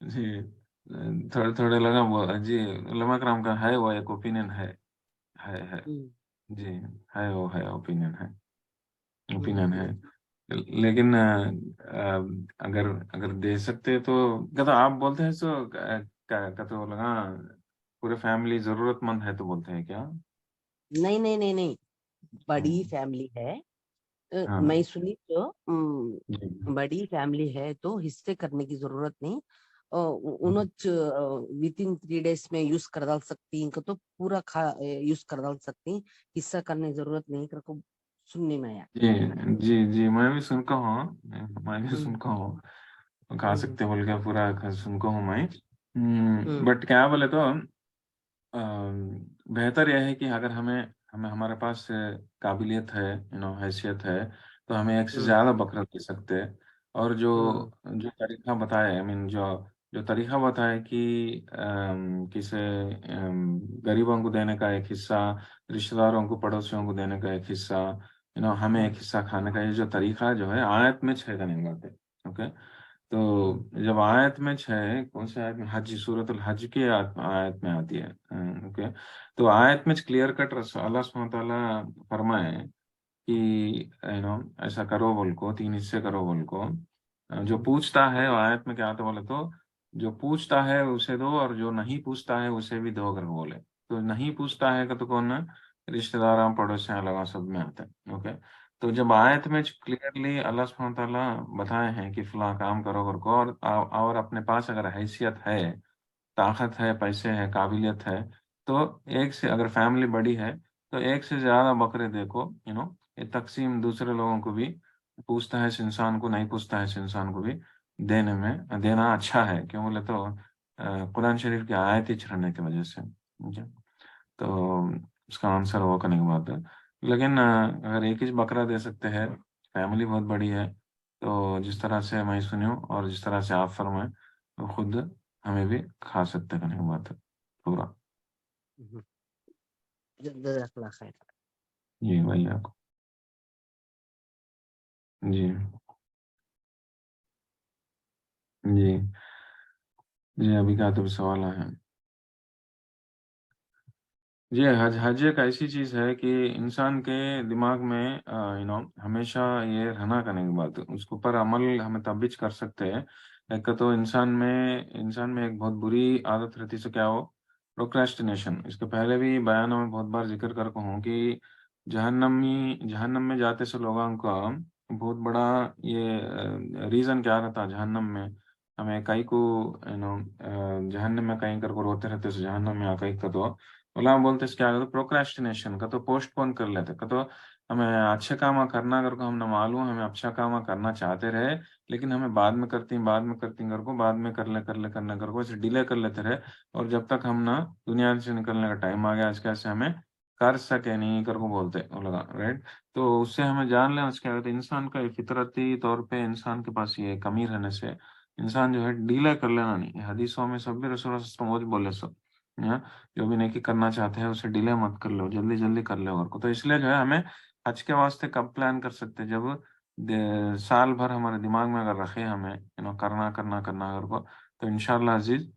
جی تھوڑے تھوڑے لگا جی علماء کرام کا ہے وہ ایک اوپینین ہے ہوں، جی وہ ہے اوپینین ہے ہوں، لیکن اگر اگر دے سکتے تو کیا تو آپ بولتے ہیں سو کیا تو لگا پورے فیملی ضرورت مند ہے تو بولتے ہیں کیا؟ نہیں نہیں نہیں نہیں، بڑی ہوں، فیملی ہے، ہاں میں سنی تو جی بڑی فیملی ہے تو حصے کرنے کی ضرورت نہیں، ہوں، انچ ود ان 3 days میں یوز کر ڈال سکتی ان کو تو پورا یوز کر ڈال سکتی، حصہ کرنے کی ضرورت نہیں کر کو سننے میں آیا۔ جی جی جی میں بھی سن کا ہوں، میں بھی ہوں، سن کا ہوں کھا ہوں، سکتے بول کے پورا سن کا ہوں میں، ہوں، بٹ کیا بولے تو بہتر یہ ہے کہ اگر ہمیں ہمارے پاس قابلیت ہے حیثیت ہے تو ہمیں ایک سے ہوں، زیادہ بکرا دے سکتے ہیں، اور جو ہوں، جو طریقہ بتائے جو طریقہ بتائے کہ کسے غریبوں کو دینے کا ایک حصہ، رشتہ داروں کو پڑوسیوں کو دینے کا ایک حصہ، ہمیں ہوں، ایک حصہ کھانے کا، یہ جو طریقہ جو ہے آیت میں 6 نہیں گاتے، اوکے؟ تو ہوں، جب آیت میں 6 کون سے آیت میں، حج سورت الحج کی آیت میں آتی ہے، اوکے؟ تو آیت میں کلیئر کٹ اللہ سبحانہ تعالیٰ فرمائے کہ ایسا کرو بول کو، 3 حصے کرو بول کو، جو ہوں، پوچھتا ہے آیت میں کیا آتا بولے تو جو پوچھتا ہے اسے دو، اور جو نہیں پوچھتا ہے اسے بھی دو اگر بولے تو، نہیں پوچھتا ہے کہ تو کون رشتہ دار پڑوسیاں لگا سب میں آتے ہیں، اوکے؟ تو جب آیت میں کلیئرلی اللہ سبحانہ تعالیٰ بتائے ہیں کہ فلاں کام کرو کر کو، اور اپنے پاس اگر حیثیت ہے، طاقت ہے، پیسے ہے، قابلیت ہے، تو ایک سے اگر فیملی بڑی ہے تو ایک سے زیادہ بکرے دیکھو، یہ تقسیم دوسرے لوگوں کو بھی پوچھتا ہے اس انسان کو، نہیں پوچھتا ہے اس انسان کو بھی دینا اچھا ہے، کیوں بولے تو قرآن شریف کی آیت ہی چھڑنے کی وجہ سے، ٹھیک ہے؟ تو اس کا آنسر وہ کرنے کی بات ہے، لیکن اگر ایک ہی بکرا دے سکتے ہیں، فیملی بہت بڑی ہے، تو جس طرح سے میں سنی ہوں اور جس طرح سے آپ فرمائیں تو خود ہمیں بھی کھا سکتے کرنے کی بات ہے پورا، ہوں، جزاک اللہ خیر۔ جی وہی آپ کو جی جی جی ابھی کا تو سوال ہے جی حج ایک ایسی چیز ہے کہ انسان کے دماغ میں ہمیشہ یہ رہنا کرنے کی بات اس کے اوپر عمل ہمیں تب بھی کر سکتے ہیں، ایک تو انسان میں ایک بہت بری عادت رہتی سے کیا ہو، پروکریسٹینیشن، اس کے پہلے بھی بیانوں میں بہت بار ذکر کر کے ہوں کہ جہنم میں جاتے سے لوگوں کا بہت بڑا یہ ریزن کیا رہتا جہنم میں، ہمیں کئی کو جہنم میں کہیں کر کو روتے رہتے سے جہنم میں کہیں کا تو علماء بولتے اس کیا پروکریسٹینیشن کا تو پوسٹ پون کر لیتے کا تو ہمیں اچھے کام کرنا اگر کو ہم نہ معلوم ہمیں اچھا کام کرنا چاہتے رہے، لیکن ہمیں بعد میں کرتی کر کو بعد میں کرنے کر کو اسے ڈیلے کر لیتے رہے، اور جب تک ہم نا دنیا سے نکلنے کا ٹائم آ گیا آج کیسے ہمیں کر سکے نہیں کر کو بولتے وہ لگا رائٹ، تو اس سے ہمیں جان لیں اس کیا کہتے ہیں انسان کا فطرتی طور پہ انسان کے پاس یہ کمی رہنے سے انسان جو ہے ڈیلے کر لینا نہیں، حدیثوں میں سب بھی رسول اللہ صلی اللہ علیہ وسلم بولے سب جو بھی نیکی کرنا چاہتے ہیں اسے ڈیلے مت کر لو، جلدی جلدی کر لو اور کو، تو اس لیے جو ہے ہمیں حج کے واسطے کب پلان کر سکتے جب سال بھر ہمارے دماغ میں اگر رکھے ہمیں کرنا اگر کو، تو انشاءاللہ عزیز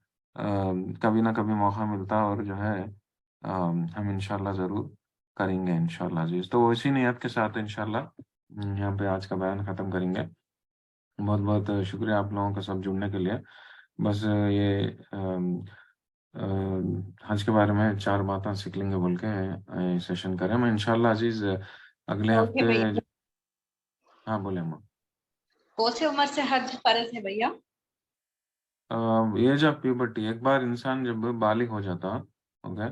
کبھی نہ کبھی موقع ملتا اور جو ہے ہم انشاءاللہ ضرور کریں گے انشاءاللہ عزیز، تو اسی نیت کے ساتھ انشاءاللہ یہاں پہ آج کا بیان ختم کریں گے، بہت بہت شکریہ آپ لوگوں کا سب جڑنے کے لیے، بس یہ حج کے بارے میں 4 باتیں سیکھ لیں گے بول کے سیشن کریں میں انشاءاللہ عزیز اگلے اوکے ہفتے بھیا، ہاں بولے ہم کون سی عمر سے حج فرض ہے بھیا؟ ایج آف پیوبرٹی، ایک بار انسان جب بالغ ہو جاتا، اوکے،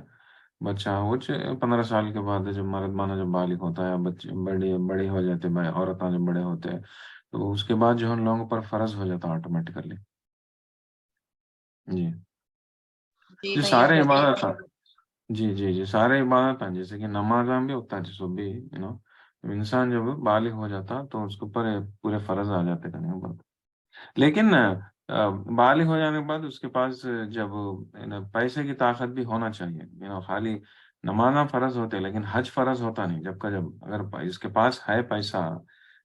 بچہ وہ 15 سال کے بعد جب مرد مانا جب بالغ ہوتا ہے، بچے بڑے ہو جاتے عورتیں جب بڑے ہوتے ہیں تو اس کے بعد جو ان لوگوں پر فرض ہو جاتا آٹومیٹیکلی، جی جی جی بھیا سارے بتائیے۔ عبادت جی جی جی سارے عبادت ہیں جیسے کہ نماز بھی ہوتا ہے جس بھی انسان جب بالغ ہو جاتا تو اس کے اوپر پورے فرض آ جاتے کرنے کے بعد، لیکن بالغ ہو جانے کے بعد اس کے پاس جب پیسے کی طاقت بھی ہونا چاہیے، خالی نمازاں فرض ہوتے لیکن حج فرض ہوتا نہیں، جب اگر اس کے پاس ہے پیسہ،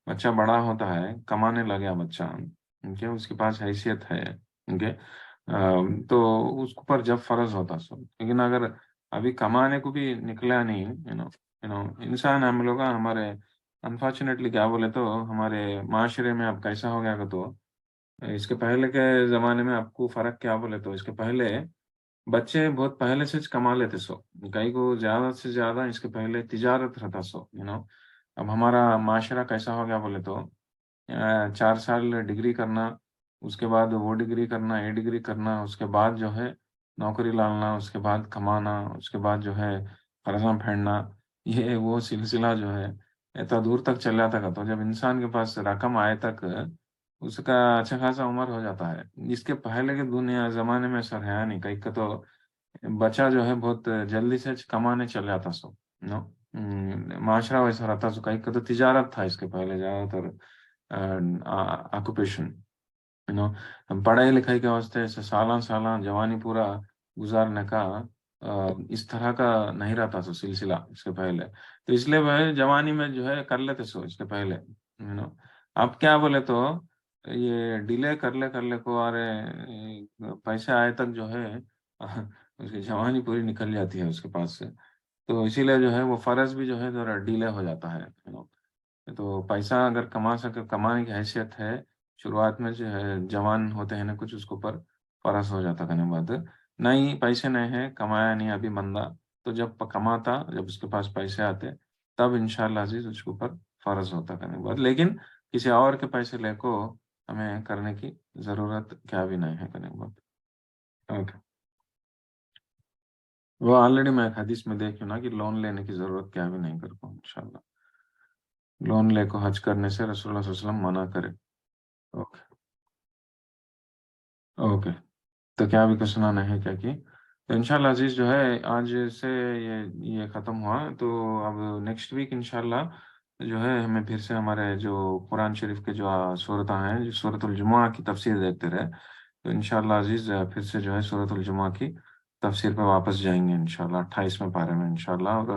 بچہ بڑا ہوتا ہے کمانے لگا بچہ، اس کے پاس حیثیت ہے، تو اس پر جب فرض ہوتا سو. لیکن اگر ابھی کمانے کو بھی نکلا نہیں انسان ہم لوگ ہمارے انفارچونیٹلی کیا بولے تو ہمارے معاشرے میں اب کیسا ہو گیا کہ تو اس کے پہلے کے زمانے میں آپ کو فرق کیا بولے تو اس کے پہلے بچے بہت پہلے سے کما لیتے سو کئی کو زیادہ سے زیادہ اس کے پہلے تجارت رہتا سو اب ہمارا معاشرہ کیسا ہو گیا بولے تو 4 سال ڈگری کرنا اس کے بعد وہ ڈگری کرنا یہ ڈگری کرنا اس کے بعد جو ہے نوکری لانا اس کے بعد کمانا اس کے بعد جو ہے قرضہ پھیرنا یہ وہ سلسلہ جو ہے اتنا دور تک چل جاتا کا تو جب انسان کے پاس رقم آئے تک اس کا اچھا خاصا عمر ہو جاتا ہے. اس کے پہلے کے دنیا زمانے میں سر ہے نہیں کئی کا تو بچہ جو ہے بہت جلدی سے کمانے چل جاتا سو نو معاشرہ ویسا رہتا سو کئی کا تو تجارت تھا اس کے پہلے زیادہ تر آکوپیشن پڑھائی لکھائی کے واسطے سالہ جوانی پورا گزارنے کا اس طرح کا نہیں رہتا سو سلسلہ اس کے پہلے تو اس لیے وہ جوانی میں جو ہے کر لیتے سو اس کے پہلے اب کیا بولے تو یہ ڈیلے کر لے کو ارے پیسے آئے تک جو ہے اس کی جوانی پوری نکل جاتی ہے اس کے پاس سے تو اسی لیے جو ہے وہ فرض بھی جو ہے ذرا ڈیلے ہو جاتا ہے تو پیسہ اگر کما سکے کمانے کی حیثیت ہے شروعات میں جو ہے جوان ہوتے ہیں نا کچھ اس کے اوپر فرض ہو جاتا کرنے بعد نہیں پیسے نہیں ہے کمایا نہیں ابھی بندہ تو جب کماتا جب اس کے پاس پیسے آتے تب انشاءاللہ عزیز اس کے اوپر فرض ہوتا کرنے بعد لیکن کسی اور کے پیسے لے کو ہمیں کرنے کی ضرورت کیا بھی نہیں ہے کرنے بعد. اوکے وہ آلریڈی میں حدیث میں دیکھوں نا کہ لون لینے کی ضرورت کیا بھی نہیں کرتا انشاءاللہ لون لے کو حج کرنے سے رسول اللہ صلی اللہ علیہ وسلم منع کرے. اوکے اوکے تو کیا بھی کچھ سنانا ہے کیا کی تو انشاءاللہ عزیز جو ہے آج سے یہ ختم ہوا تو اب نیکسٹ ویک انشاءاللہ جو ہے ہمیں پھر سے ہمارے جو قرآن شریف کے جو صورتیں ہیں جو سورۃ الجمعہ کی تفسیر دیکھتے رہے تو انشاءاللہ عزیز پھر سے جو ہے سورۃ الجمعہ کی تفسیر پہ واپس جائیں گے انشاءاللہ 28ویں پارے میں انشاءاللہ اور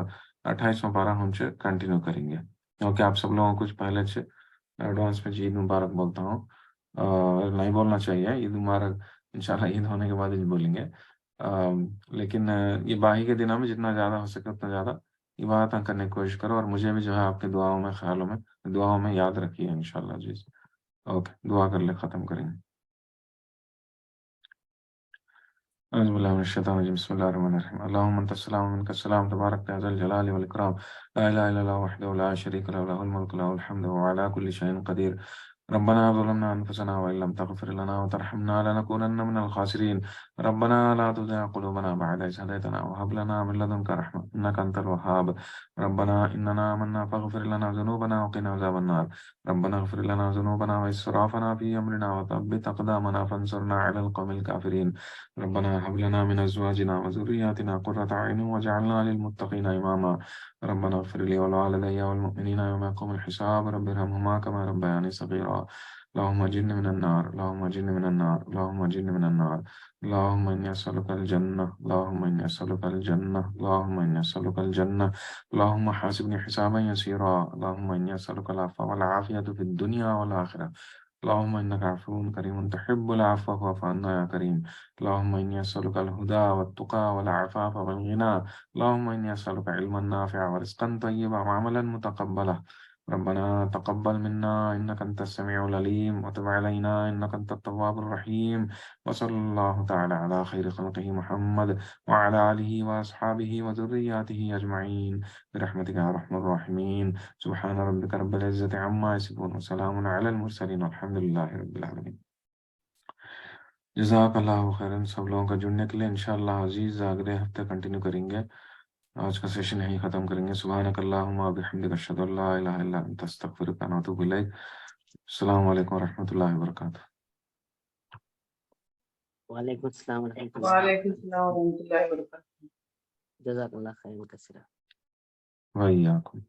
28واں پارہ ہم سے کنٹینیو کریں گے کیونکہ آپ سب لوگوں کو کچھ پہلے سے ایڈوانس میں عید مبارک بولتا ہوں نہیں بولنا چاہیے عید مبارک انشاءاللہ عید ہونے کے بعد ہی بولیں گے لیکن یہ باہی کے دنوں میں جتنا زیادہ ہو سکے اتنا زیادہ عبادت کرنے کی کوشش کرو اور مجھے بھی جو ہے آپ کے دعاؤں میں خیالوں میں دعاؤں میں یاد رکھیے انشاءاللہ عزیز. اوکے دعا کر لے ختم کریں گے. اعوذ باللہ من الشیطان الرجیم بسم اللہ الرحمن الرحیم اللہم انت السلام ومنک السلام تبارک یا ذا الجلال والاکرام لا الہ الا اللہ وحدہ لا شریک له له الملک له الحمد وعلى كل شيء قدیر ربنا ظلمنا انفسنا وان لم تغفر لنا وترحمنا لنكونن من الخاسرین ربنا لا تزغ قلوبنا بعد إذ هديتنا وهب لنا من لدنك رحمة انك انت الوهاب ربنا اننا آمنا فاغفر لنا ذنوبنا وقنا عذاب النار ربنا اغفر لنا ذنوبنا وإسرافنا في أمرنا وثبت أقدامنا فانصرنا على القوم الكافرين ربنا هب لنا من أزواجنا وذرياتنا قرة أعين واجعلنا للمتقين إماما ربنا اغفر لي ولوالدي والمؤمنين يوم يقوم الحساب رب ارحمهما كما ربياني صغيرا اللهم اجرني من النار اللهم اجرني من النار اللهم اجرني من النار اللهم إني أسألك الجنة اللهم إني أسألك الجنة اللهم إني أسألك الجنة اللهم حاسبني حسابا يسيرا اللهم إني أسألك العفو والعافية في الدنيا والآخرة اللهم إنك عفو كريم تحب العفو فاعف عنا يا كريم اللهم إني أسألك الهدى والتقى والعفاف والغنى اللهم إني أسألك علما نافعا ورزقا طيبا وعملا متقبلا ربنا تقبل منا إنك أنت السميع العليم وتب علينا إنك أنت التواب الرحيم وصلى الله تعالى على خير خلقه محمد وعلى آله وأصحابه وذرياته أجمعين برحمتك يا أرحم الراحمين سبحان ربك رب العزة عما يصفون وسلام على المرسلين والحمد لله رب العالمين. جزاک اللہ خیرن سب لوگوں کا جڑنے کے لیے انشاءاللہ عزیز اگلے ہفتے کنٹینیو کریں گے آج کا سیشن یہیں ختم کریں گے سبحانک اللہم وبحمدک اشہد ان لا الہ الا انت استغفرک واتوب الیک السلام علیکم ورحمۃ اللہ وبرکاتہ وعلیکم السلام ورحمۃ اللہ وعلیکم السلام ورحمۃ اللہ وبرکاتہ. جزاک اللہ خیر کثیرا وإیاکم